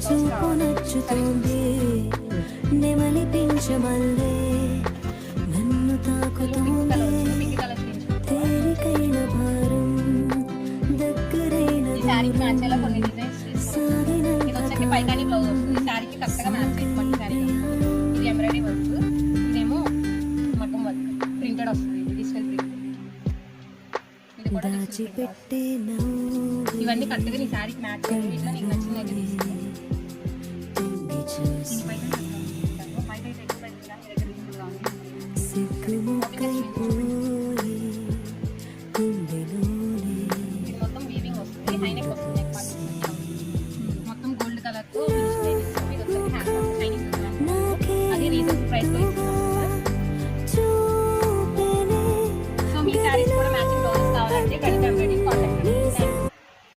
చూపు నచ్చుతోంది నెమలి పింఛమల్లే నన్ను తాకుతోంది తేలికైన భారం దగ్గరైన దాచిపెట్టే ఇవన్నీ కరెక్ట్గా నీ శారీకి మ్యాచ్ ఇట్లా నీకు నచ్చినది మొత్తం వీవింగ్ వస్తుంది హైనెక్ వస్తుంది